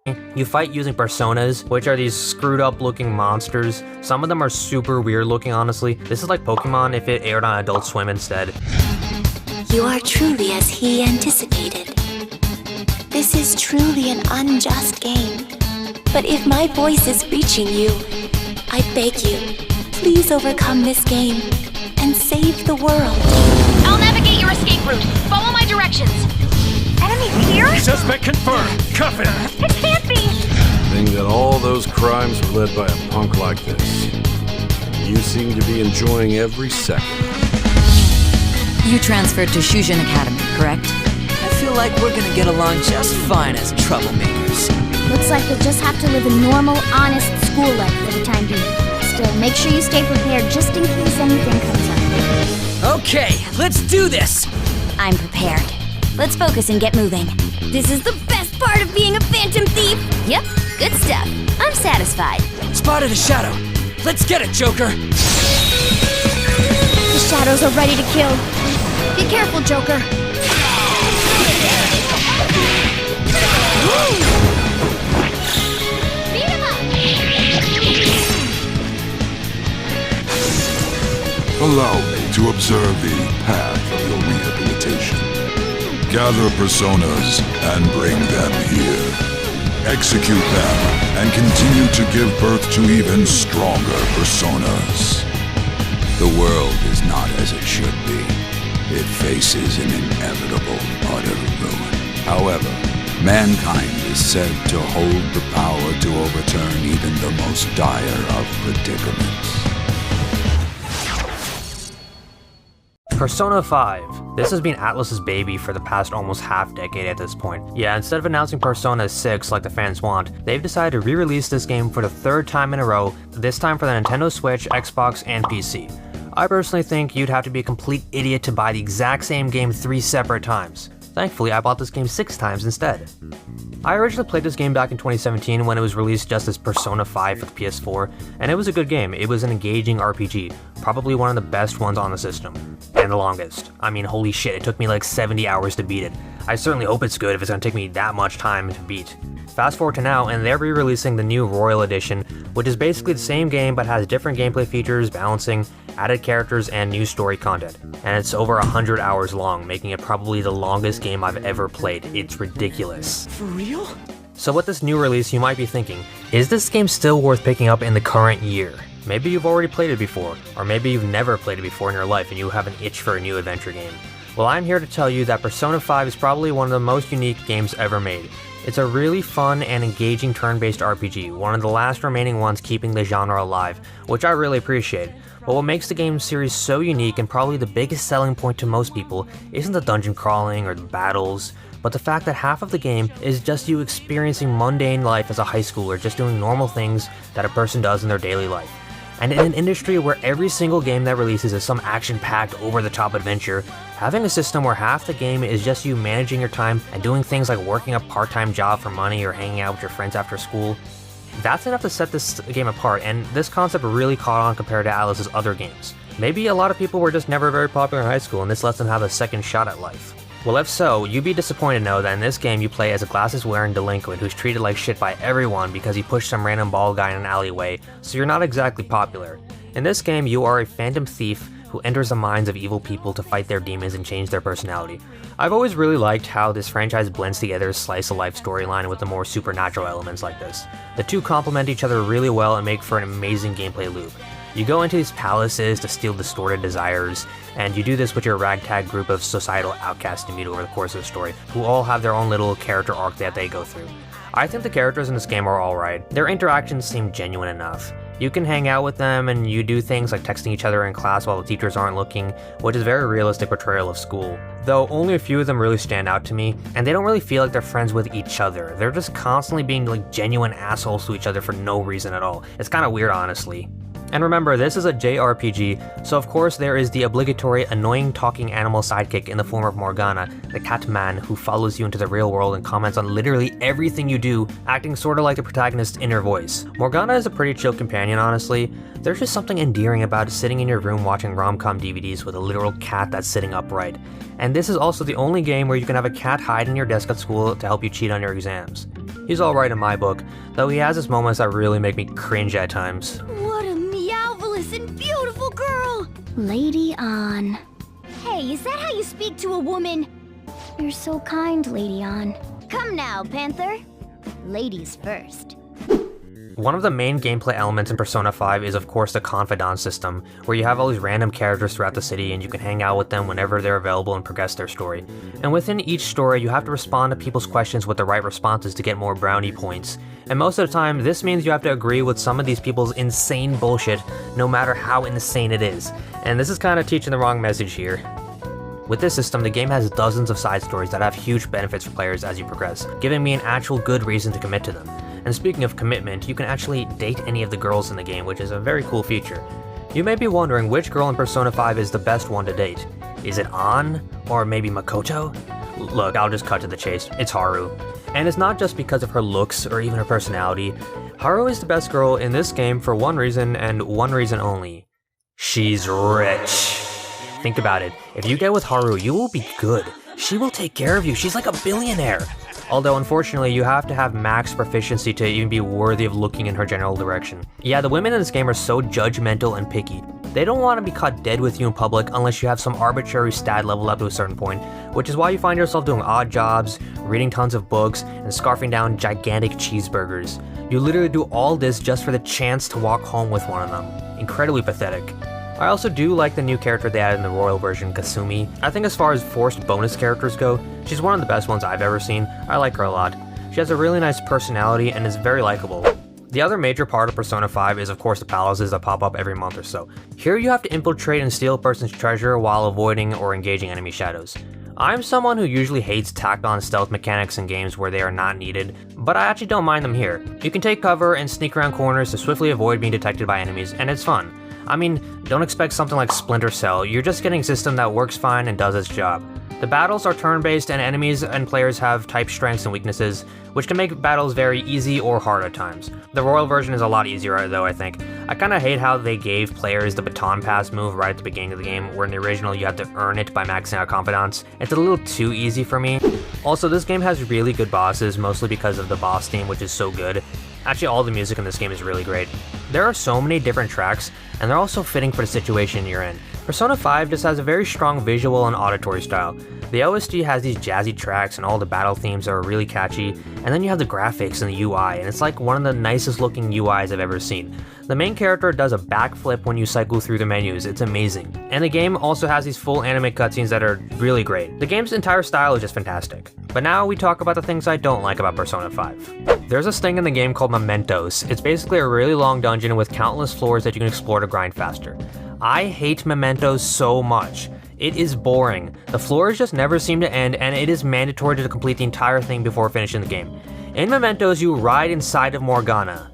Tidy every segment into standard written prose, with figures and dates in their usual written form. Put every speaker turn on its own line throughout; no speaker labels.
You fight using personas, which are these screwed up looking monsters. Some of them are super weird looking, honestly. This is like Pokemon if it aired on Adult Swim instead.
You are truly as he anticipated. This is truly an unjust game. But if my voice is reaching you, I beg you, please overcome this game and save the world.
I'll navigate your escape route. Follow my directions. Enemies here?
Suspect confirmed. Cuff him.
It can't be.
Thing that all those crimes were led by a punk like this. You seem to be enjoying every second.
You transferred to Shujin Academy, correct?
I feel like we're gonna get along just fine as troublemakers.
Looks like you'll just have to live a normal, honest school life for the time being. Still, make sure you stay prepared just in case anything comes up.
Okay, let's do this!
I'm prepared. Let's focus and get moving. This is the best part of being a Phantom Thief! Yep, good stuff. I'm satisfied.
Spotted a shadow. Let's get it, Joker!
The shadows are ready to kill. Be careful, Joker.
Beat him up!
Allow me to observe the path of your rehabilitation. Gather personas and bring them here. Execute them and continue to give birth to even stronger personas. The world is not as it should be. It faces an inevitable utter ruin. However, mankind is said to hold the power to overturn even the most dire of predicaments.
Persona 5. This has been Atlus's baby for the past almost half-decade at this point. Yeah, instead of announcing Persona 6 like the fans want, they've decided to re-release this game for the third time in a row, this time for the Nintendo Switch, Xbox, and PC. I personally think you'd have to be a complete idiot to buy the exact same game 3 separate times. Thankfully, I bought this game 6 times instead. I originally played this game back in 2017 when it was released just as Persona 5 for the PS4, and it was a good game. It was an engaging RPG, probably one of the best ones on the system. And the longest. I mean, holy shit, it took me like 70 hours to beat it. I certainly hope it's good if it's gonna take me that much time to beat. Fast forward to now, and they're re-releasing the new Royal Edition, which is basically the same game but has different gameplay features, balancing, added characters, and new story content. And it's over 100 hours long, making it probably the longest game I've ever played. It's ridiculous.
For real?
So with this new release, you might be thinking, is this game still worth picking up in the current year? Maybe you've already played it before, or maybe you've never played it before in your life and you have an itch for a new adventure game. Well, I'm here to tell you that Persona 5 is probably one of the most unique games ever made. It's a really fun and engaging turn-based RPG, one of the last remaining ones keeping the genre alive, which I really appreciate. But what makes the game series so unique and probably the biggest selling point to most people isn't the dungeon crawling or the battles, but the fact that half of the game is just you experiencing mundane life as a high schooler, just doing normal things that a person does in their daily life. And in an industry where every single game that releases is some action-packed, over-the-top adventure, having a system where half the game is just you managing your time and doing things like working a part-time job for money or hanging out with your friends after school, that's enough to set this game apart, and this concept really caught on compared to ATLUS's other games. Maybe a lot of people were just never very popular in high school and this lets them have a second shot at life. Well, if so, you'd be disappointed to know that in this game you play as a glasses-wearing delinquent who's treated like shit by everyone because he pushed some random bald guy in an alleyway, so you're not exactly popular. In this game, you are a phantom thief who enters the minds of evil people to fight their demons and change their personality. I've always really liked how this franchise blends together a slice-of-life storyline with the more supernatural elements like this. The two complement each other really well and make for an amazing gameplay loop. You go into these palaces to steal distorted desires, and you do this with your ragtag group of societal outcasts you meet over the course of the story, who all have their own little character arc that they go through. I think the characters in this game are alright. Their interactions seem genuine enough. You can hang out with them and you do things like texting each other in class while the teachers aren't looking, which is a very realistic portrayal of school. Though only a few of them really stand out to me, and they don't really feel like they're friends with each other. They're just constantly being like genuine assholes to each other for no reason at all. It's kinda weird, honestly. And remember, this is a JRPG, so of course there is the obligatory annoying talking animal sidekick in the form of Morgana, the cat man who follows you into the real world and comments on literally everything you do, acting sorta like the protagonist's inner voice. Morgana is a pretty chill companion, honestly. There's just something endearing about sitting in your room watching rom-com DVDs with a literal cat that's sitting upright. And this is also the only game where you can have a cat hide in your desk at school to help you cheat on your exams. He's alright in my book, though he has his moments that really make me cringe at times.
What a meowvelous and beautiful girl! Lady An. Hey, is that how you speak to a woman? You're so kind, Lady An. Come now, Panther. Ladies first.
One of the main gameplay elements in Persona 5 is of course the confidant system, where you have all these random characters throughout the city and you can hang out with them whenever they're available and progress their story. And within each story, you have to respond to people's questions with the right responses to get more brownie points. And most of the time, this means you have to agree with some of these people's insane bullshit, no matter how insane it is. And this is kind of teaching the wrong message here. With this system, the game has dozens of side stories that have huge benefits for players as you progress, giving me an actual good reason to commit to them. And speaking of commitment, you can actually date any of the girls in the game, which is a very cool feature. You may be wondering which girl in Persona 5 is the best one to date. Is it An? Or maybe Makoto? Look, I'll just cut to the chase, it's Haru. And it's not just because of her looks or even her personality. Haru is the best girl in this game for one reason and one reason only. She's rich. Think about it, if you get with Haru, you will be good. She will take care of you, she's like a billionaire. Although unfortunately, you have to have max proficiency to even be worthy of looking in her general direction. Yeah, the women in this game are so judgmental and picky. They don't want to be caught dead with you in public unless you have some arbitrary stat level up to a certain point, which is why you find yourself doing odd jobs, reading tons of books, and scarfing down gigantic cheeseburgers. You literally do all this just for the chance to walk home with one of them. Incredibly pathetic. I also do like the new character they added in the Royal version, Kasumi. I think as far as forced bonus characters go, she's one of the best ones I've ever seen. I like her a lot. She has a really nice personality and is very likable. The other major part of Persona 5 is of course the palaces that pop up every month or so. Here you have to infiltrate and steal a person's treasure while avoiding or engaging enemy shadows. I'm someone who usually hates tacked on stealth mechanics in games where they are not needed, but I actually don't mind them here. You can take cover and sneak around corners to swiftly avoid being detected by enemies, and it's fun. I mean, don't expect something like Splinter Cell, you're just getting a system that works fine and does its job. The battles are turn-based and enemies and players have type strengths and weaknesses, which can make battles very easy or hard at times. The Royal version is a lot easier though, I think. I kinda hate how they gave players the baton pass move right at the beginning of the game, where in the original you have to earn it by maxing out confidants. It's a little too easy for me. Also, this game has really good bosses, mostly because of the boss theme, which is so good. Actually, all the music in this game is really great. There are so many different tracks, and they're all so fitting for the situation you're in. Persona 5 just has a very strong visual and auditory style. The OST has these jazzy tracks and all the battle themes are really catchy, and then you have the graphics and the UI, and it's like one of the nicest looking UIs I've ever seen. The main character does a backflip when you cycle through the menus, it's amazing. And the game also has these full anime cutscenes that are really great. The game's entire style is just fantastic. But now we talk about the things I don't like about Persona 5. There's this thing in the game called Mementos. It's basically a really long dungeon with countless floors that you can explore to grind faster. I hate Mementos so much. It is boring. The floors just never seem to end, and it is mandatory to complete the entire thing before finishing the game. In Mementos, you ride inside of Morgana.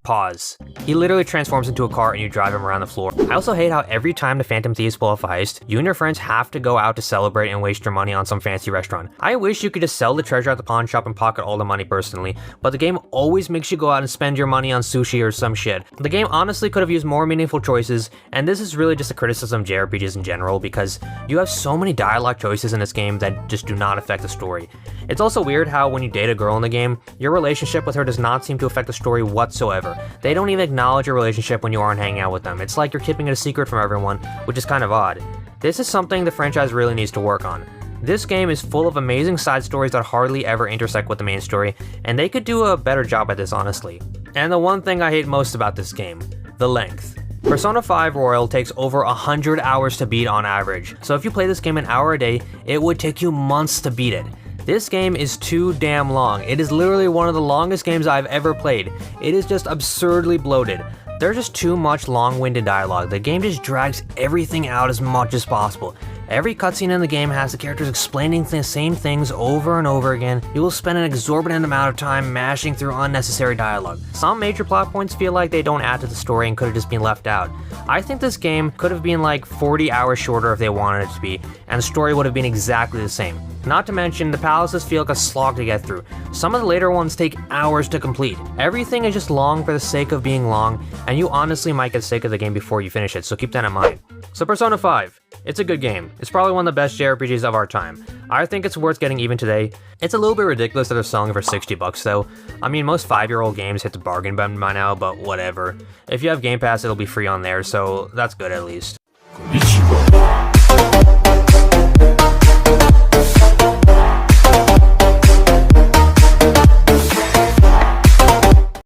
Pause. He literally transforms into a car and you drive him around the floor. I also hate how every time the Phantom Thieves pull off a heist, you and your friends have to go out to celebrate and waste your money on some fancy restaurant. I wish you could just sell the treasure at the pawn shop and pocket all the money personally, but the game always makes you go out and spend your money on sushi or some shit. The game honestly could have used more meaningful choices, and this is really just a criticism of JRPGs in general because you have so many dialogue choices in this game that just do not affect the story. It's also weird how when you date a girl in the game, your relationship with her does not seem to affect the story whatsoever. They don't even acknowledge your relationship when you aren't hanging out with them. It's like you're keeping it a secret from everyone, which is kind of odd. This is something the franchise really needs to work on. This game is full of amazing side stories that hardly ever intersect with the main story, and they could do a better job at this honestly. And the one thing I hate most about this game, the length. Persona 5 Royal takes over 100 hours to beat on average, so if you play this game an hour a day, it would take you months to beat it. This game is too damn long. It is literally one of the longest games I've ever played. It is just absurdly bloated. There's just too much long-winded dialogue. The game just drags everything out as much as possible. Every cutscene in the game has the characters explaining the same things over and over again. You will spend an exorbitant amount of time mashing through unnecessary dialogue. Some major plot points feel like they don't add to the story and could have just been left out. I think this game could have been like 40 hours shorter if they wanted it to be, and the story would have been exactly the same. Not to mention, the palaces feel like a slog to get through. Some of the later ones take hours to complete. Everything is just long for the sake of being long, and you honestly might get sick of the game before you finish it, so keep that in mind. So Persona 5, it's a good game. It's probably one of the best JRPGs of our time. I think it's worth getting even today. It's a little bit ridiculous that they're selling for $60 though. I mean, most 5-year-old games hit the bargain bin by now, but whatever. If you have Game Pass, it'll be free on there, so that's good at least.
Konnichiwa.